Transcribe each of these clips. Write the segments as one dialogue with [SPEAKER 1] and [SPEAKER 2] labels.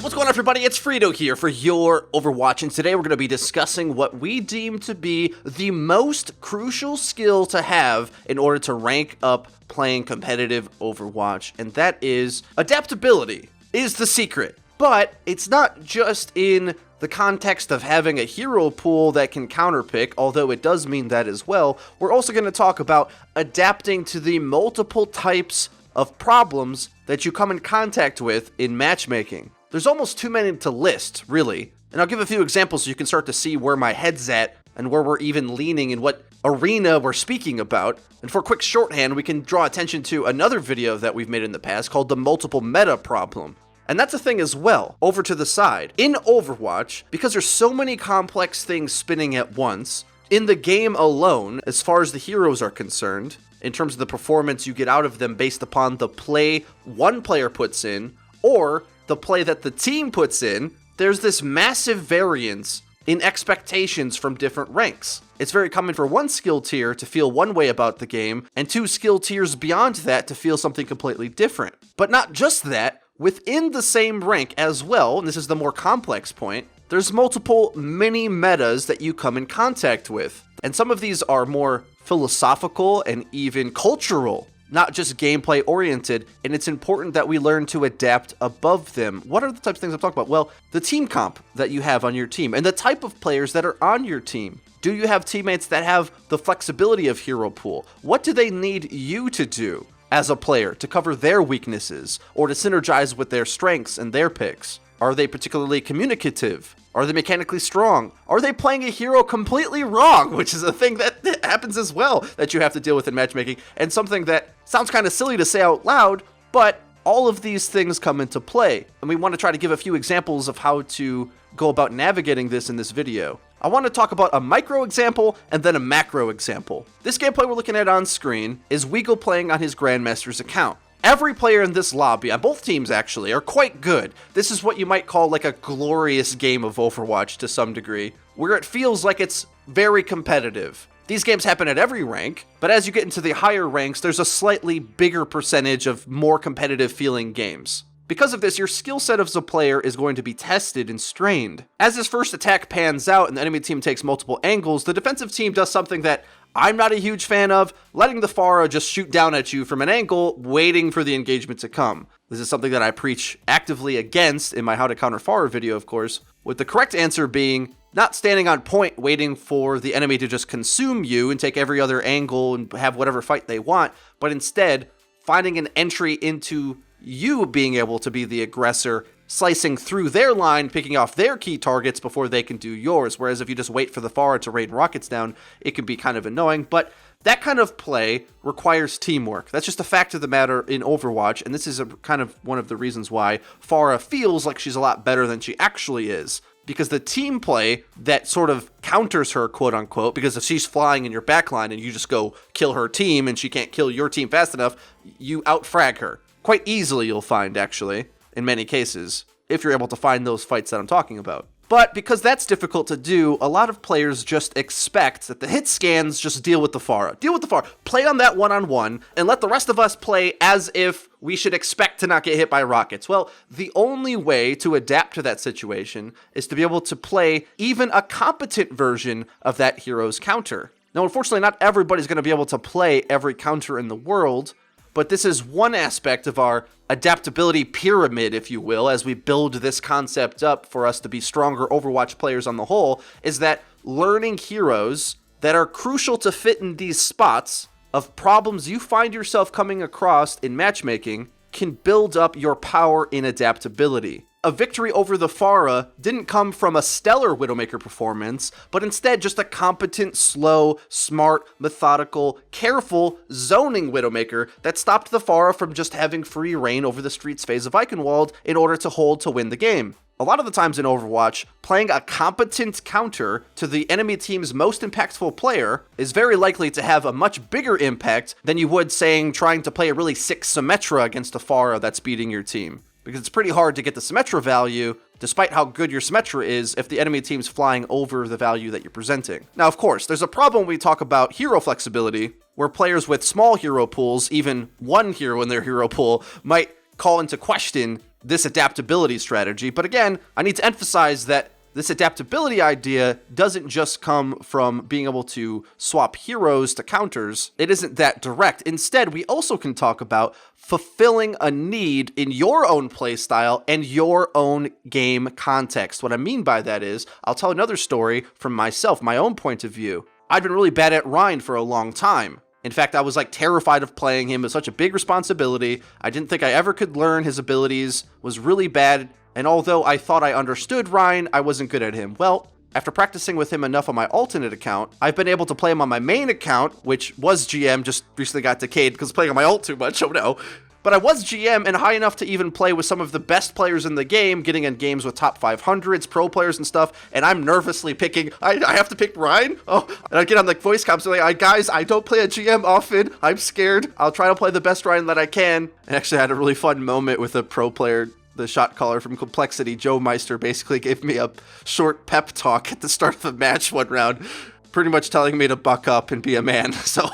[SPEAKER 1] What's going on, everybody? It's FREEDO here for Your Overwatch, and today we're going to be discussing what we deem to be the most crucial skill to have in order to rank up playing competitive Overwatch, and that is adaptability is the secret. But it's not just in the context of having a hero pool that can counterpick, although it does mean that as well. We're also going to talk about adapting to the multiple types of problems that you come in contact with in matchmaking. There's almost too many to list, really, and I'll give a few examples so you can start to see where my head's at and where we're even leaning and what arena we're speaking about. And for quick shorthand, we can draw attention to another video that we've made in the past called the multiple meta problem. And that's a thing as well, over to the side. In Overwatch, because there's so many complex things spinning at once, in the game alone, as far as the heroes are concerned, in terms of the performance you get out of them based upon the play one player puts in, or the play that the team puts in, there's this massive variance in expectations from different ranks. It's very common for one skill tier to feel one way about the game, and two skill tiers beyond that to feel something completely different. But not just that, within the same rank as well, and this is the more complex point, there's multiple mini metas that you come in contact with. And some of these are more philosophical and even cultural, not just gameplay oriented, and it's important that we learn to adapt above them. What are the types of things I'm talking about? Well, the team comp that you have on your team and the type of players that are on your team. Do you have teammates that have the flexibility of hero pool? What do they need you to do as a player to cover their weaknesses or to synergize with their strengths and their picks? Are they particularly communicative? Are they mechanically strong? Are they playing a hero completely wrong? Which is a thing that happens as well that you have to deal with in matchmaking, and something that sounds kind of silly to say out loud, but all of these things come into play. And we want to try to give a few examples of how to go about navigating this in this video. I want to talk about a micro example and then a macro example. This gameplay we're looking at on screen is Weagle playing on his Grandmaster's account. Every player in this lobby, on both teams actually, are quite good. This is what you might call like a glorious game of Overwatch to some degree, where it feels like it's very competitive. These games happen at every rank, but as you get into the higher ranks, there's a slightly bigger percentage of more competitive feeling games. Because of this, your skill set as a player is going to be tested and strained. As this first attack pans out and the enemy team takes multiple angles, the defensive team does something that I'm not a huge fan of, letting the Pharah just shoot down at you from an angle, waiting for the engagement to come. This is something that I preach actively against in my How to Counter Pharah video, of course, with the correct answer being not standing on point waiting for the enemy to just consume you and take every other angle and have whatever fight they want, but instead finding an entry into you being able to be the aggressor, slicing through their line, picking off their key targets before they can do yours. Whereas if you just wait for the Pharah to rain rockets down, it can be kind of annoying. But that kind of play requires teamwork. That's just a fact of the matter in Overwatch, and this is kind of one of the reasons why Pharah feels like she's a lot better than she actually is. Because the team play that sort of counters her, quote unquote, because if she's flying in your backline and you just go kill her team and she can't kill your team fast enough, you outfrag her. Quite easily, you'll find, actually, in many cases, if you're able to find those fights that I'm talking about. But because that's difficult to do, a lot of players just expect that the hit scans just deal with the Pharah. Deal with the Pharah. Play on that one-on-one, and let the rest of us play as if we should expect to not get hit by rockets. Well, the only way to adapt to that situation is to be able to play even a competent version of that hero's counter. Now, unfortunately, not everybody's going to be able to play every counter in the world, but this is one aspect of our adaptability pyramid, if you will, as we build this concept up for us to be stronger Overwatch players on the whole, is that learning heroes that are crucial to fit in these spots of problems you find yourself coming across in matchmaking can build up your power in adaptability. A victory over the Pharah didn't come from a stellar Widowmaker performance, but instead just a competent, slow, smart, methodical, careful, zoning Widowmaker that stopped the Pharah from just having free reign over the streets phase of Eichenwald in order to hold to win the game. A lot of the times in Overwatch, playing a competent counter to the enemy team's most impactful player is very likely to have a much bigger impact than you would, saying, trying to play a really sick Symmetra against a Pharah that's beating your team. Because it's pretty hard to get the Symmetra value, despite how good your Symmetra is, if the enemy team's flying over the value that you're presenting. Now, of course, there's a problem when we talk about hero flexibility, where players with small hero pools, even one hero in their hero pool, might call into question this adaptability strategy. But again, I need to emphasize that this adaptability idea doesn't just come from being able to swap heroes to counters. It isn't that direct. Instead, we also can talk about fulfilling a need in your own playstyle and your own game context. What I mean by that is, I'll tell another story from myself, my own point of view. I'd been really bad at Rhine for a long time. In fact, I was like terrified of playing him. It was such a big responsibility. I didn't think I ever could learn his abilities, was really bad. And although I thought I understood Rhine, I wasn't good at him. Well, after practicing with him enough on my alternate account, I've been able to play him on my main account, which was GM, just recently got decayed because playing on my ult too much, oh no. But I was GM and high enough to even play with some of the best players in the game, getting in games with top 500s, pro players and stuff, and I'm nervously picking, I have to pick Rhine? Oh, and I get on the voice comms and like, guys, I don't play a GM often, I'm scared, I'll try to play the best Rhine that I can. And actually I had a really fun moment with a pro player, the shot caller from Complexity, Joe Meister, basically gave me a short pep talk at the start of the match one round, pretty much telling me to buck up and be a man. So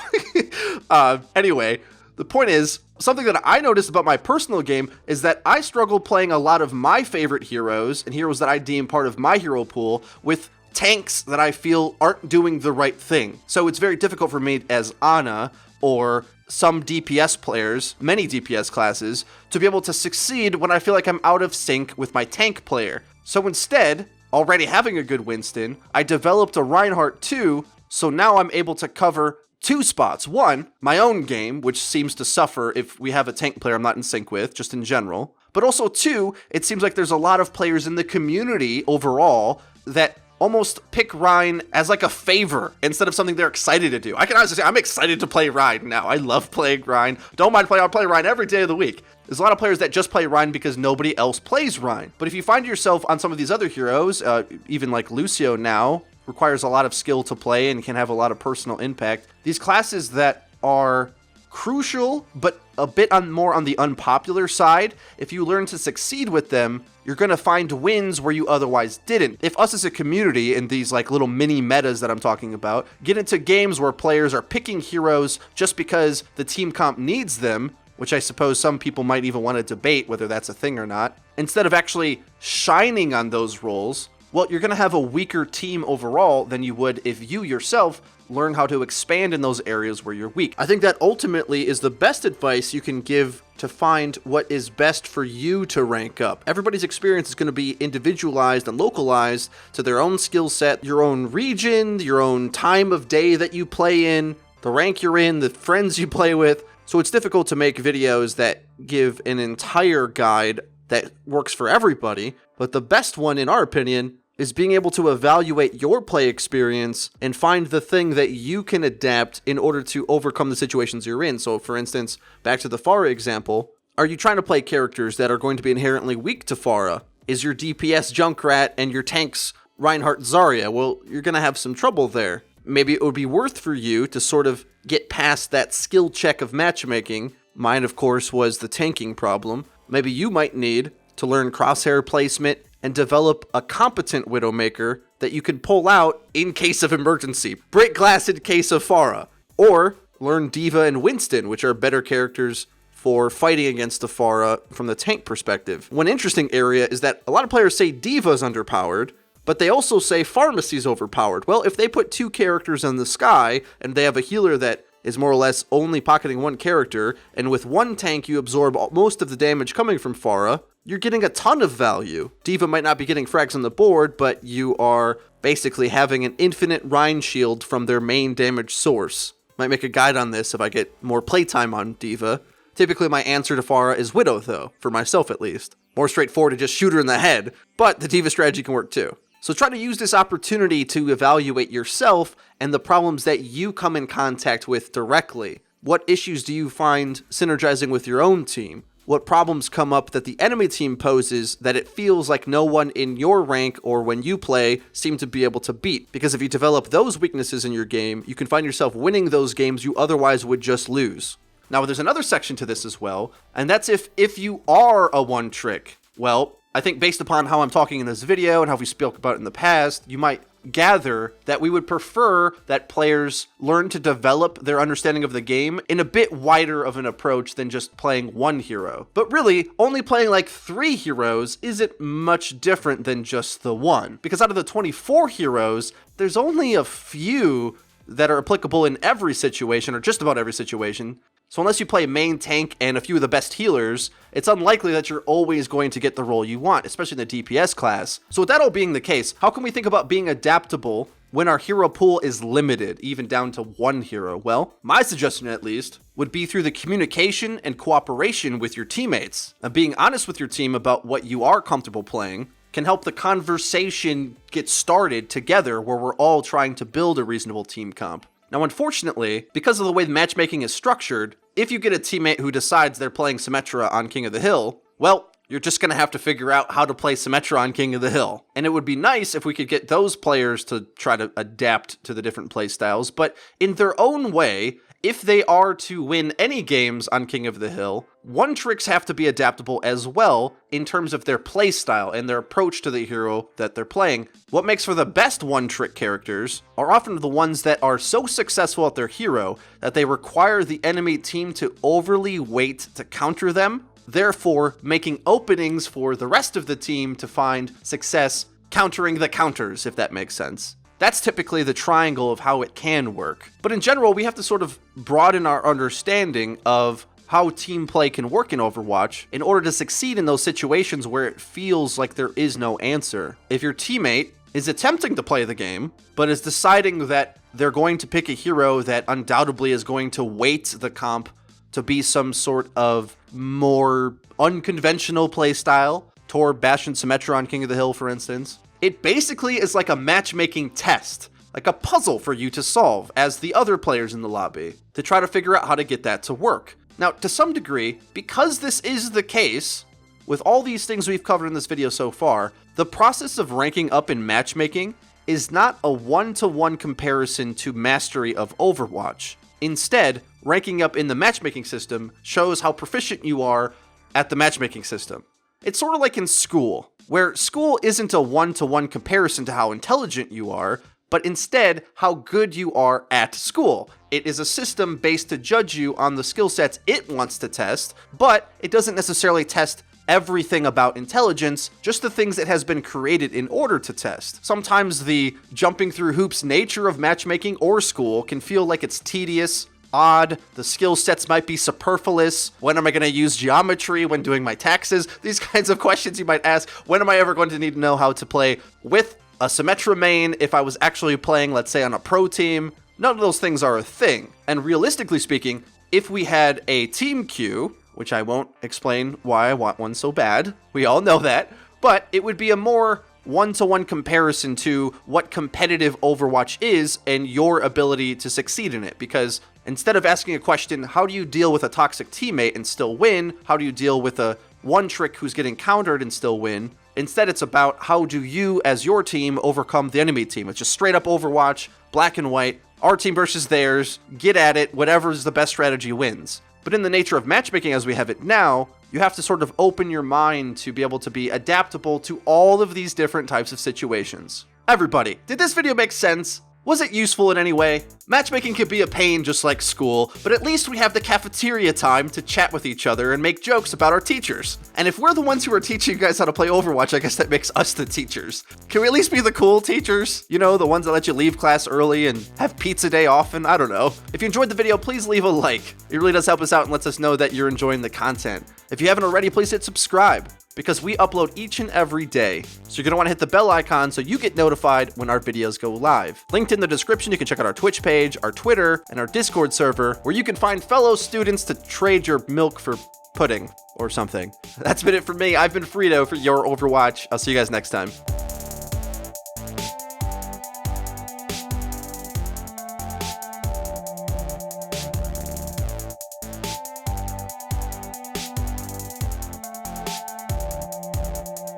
[SPEAKER 1] anyway, the point is, something that I noticed about my personal game is that I struggle playing a lot of my favorite heroes and heroes that I deem part of my hero pool with tanks that I feel aren't doing the right thing. So it's very difficult for me as Ana or some DPS players, many DPS classes, to be able to succeed when I feel like I'm out of sync with my tank player. So instead, already having a good Winston, I developed a Reinhardt too, so now I'm able to cover two spots. One, my own game, which seems to suffer if we have a tank player I'm not in sync with, just in general. But also two, it seems like there's a lot of players in the community overall that almost pick Rhine as like a favor instead of something they're excited to do. I can honestly say I'm excited to play Rhine now. I love playing Rhine. Don't mind playing, I'll play Rhine every day of the week. There's a lot of players that just play Rhine because nobody else plays Rhine. But if you find yourself on some of these other heroes, even like Lucio now, requires a lot of skill to play and can have a lot of personal impact. These classes that are crucial, but a bit more on the unpopular side, if you learn to succeed with them, you're going to find wins where you otherwise didn't. If us as a community in these like little mini metas that I'm talking about, get into games where players are picking heroes just because the team comp needs them, which I suppose some people might even want to debate whether that's a thing or not, instead of actually shining on those roles, well, you're going to have a weaker team overall than you would if you yourself learn how to expand in those areas where you're weak. I think that ultimately is the best advice you can give to find what is best for you to rank up. Everybody's experience is going to be individualized and localized to their own skill set, your own region, your own time of day that you play in, the rank you're in, the friends you play with. So it's difficult to make videos that give an entire guide that works for everybody, but the best one, in our opinion, is being able to evaluate your play experience and find the thing that you can adapt in order to overcome the situations you're in. So, for instance, back to the Pharah example, are you trying to play characters that are going to be inherently weak to Pharah? Is your DPS Junkrat and your tanks Reinhardt Zarya? Well, you're going to have some trouble there. Maybe it would be worth for you to sort of get past that skill check of matchmaking. Mine, of course, was the tanking problem. Maybe you might need to learn crosshair placement and develop a competent Widowmaker that you can pull out in case of emergency. Break glass in case of Pharah. Or learn D.Va and Winston, which are better characters for fighting against the Pharah from the tank perspective. One interesting area is that a lot of players say D.Va's underpowered, but they also say Pharmacy's overpowered. Well, if they put two characters in the sky and they have a healer that is more or less only pocketing one character, and with one tank you absorb most of the damage coming from Pharah, you're getting a ton of value. D.Va might not be getting frags on the board, but you are basically having an infinite Rhine shield from their main damage source. Might make a guide on this if I get more playtime on D.Va. Typically my answer to Pharah is Widow though, for myself at least. More straightforward to just shoot her in the head, but the D.Va strategy can work too. So try to use this opportunity to evaluate yourself and the problems that you come in contact with directly. What issues do you find synergizing with your own team? What problems come up that the enemy team poses that it feels like no one in your rank or when you play seem to be able to beat? Because if you develop those weaknesses in your game, you can find yourself winning those games you otherwise would just lose. Now, there's another section to this as well, and that's if you are a one-trick. Well, I think based upon how I'm talking in this video and how we spoke about it in the past, you might gather that we would prefer that players learn to develop their understanding of the game in a bit wider of an approach than just playing one hero. But really, only playing like 3 heroes isn't much different than just the one, because out of the 24 heroes, there's only a few that are applicable in every situation, or just about every situation. So unless you play main tank and a few of the best healers, it's unlikely that you're always going to get the role you want, especially in the DPS class. So with that all being the case, how can we think about being adaptable when our hero pool is limited, even down to 1 hero? Well, my suggestion at least would be through the communication and cooperation with your teammates. And being honest with your team about what you are comfortable playing can help the conversation get started together where we're all trying to build a reasonable team comp. Now, unfortunately, because of the way the matchmaking is structured, if you get a teammate who decides they're playing Symmetra on King of the Hill, well, you're just going to have to figure out how to play Symmetra on King of the Hill. And it would be nice if we could get those players to try to adapt to the different playstyles, but in their own way, if they are to win any games on King of the Hill, one-tricks have to be adaptable as well in terms of their playstyle and their approach to the hero that they're playing. What makes for the best one-trick characters are often the ones that are so successful at their hero that they require the enemy team to overly wait to counter them, therefore making openings for the rest of the team to find success countering the counters, if that makes sense. That's typically the triangle of how it can work. But in general, we have to sort of broaden our understanding of how team play can work in Overwatch in order to succeed in those situations where it feels like there is no answer. If your teammate is attempting to play the game, but is deciding that they're going to pick a hero that undoubtedly is going to weight the comp to be some sort of more unconventional playstyle, Tor, Bastion, Symmetra on King of the Hill, for instance, it basically is like a matchmaking test, like a puzzle for you to solve as the other players in the lobby, to try to figure out how to get that to work. Now, to some degree, because this is the case, with all these things we've covered in this video so far, the process of ranking up in matchmaking is not a one-to-one comparison to mastery of Overwatch. Instead, ranking up in the matchmaking system shows how proficient you are at the matchmaking system. It's sort of like in school, where school isn't a one-to-one comparison to how intelligent you are, but instead how good you are at school. It is a system based to judge you on the skill sets it wants to test, but it doesn't necessarily test everything about intelligence, just the things it has been created in order to test. Sometimes the jumping through hoops nature of matchmaking or school can feel like it's tedious, odd, the skill sets might be superfluous. When am I going to use geometry when doing my taxes? These kinds of questions you might ask. When am I ever going to need to know how to play with a Symmetra main if I was actually playing, let's say, on a pro team? None of those things are a thing. And realistically speaking, if we had a team queue, which I won't explain why I want one so bad, we all know that, but it would be a more one-to-one comparison to what competitive Overwatch is and your ability to succeed in it. Because instead of asking a question, how do you deal with a toxic teammate and still win? How do you deal with a one-trick who's getting countered and still win? Instead, it's about how do you, as your team, overcome the enemy team. It's just straight up Overwatch, black and white, our team versus theirs, get at it, whatever's the best strategy wins. But in the nature of matchmaking as we have it now, you have to sort of open your mind to be able to be adaptable to all of these different types of situations. Everybody, did this video make sense? Was it useful in any way? Matchmaking can be a pain just like school, but at least we have the cafeteria time to chat with each other and make jokes about our teachers. And if we're the ones who are teaching you guys how to play Overwatch, I guess that makes us the teachers. Can we at least be the cool teachers? You know, the ones that let you leave class early and have pizza day often? I don't know. If you enjoyed the video, please leave a like. It really does help us out and lets us know that you're enjoying the content. If you haven't already, please hit subscribe, because we upload each and every day. So you're going to want to hit the bell icon so you get notified when our videos go live. Linked in the description, you can check out our Twitch page, our Twitter, and our Discord server, where you can find fellow students to trade your milk for pudding or something. That's been it for me. I've been FREEDO for Your Overwatch. I'll see you guys next time.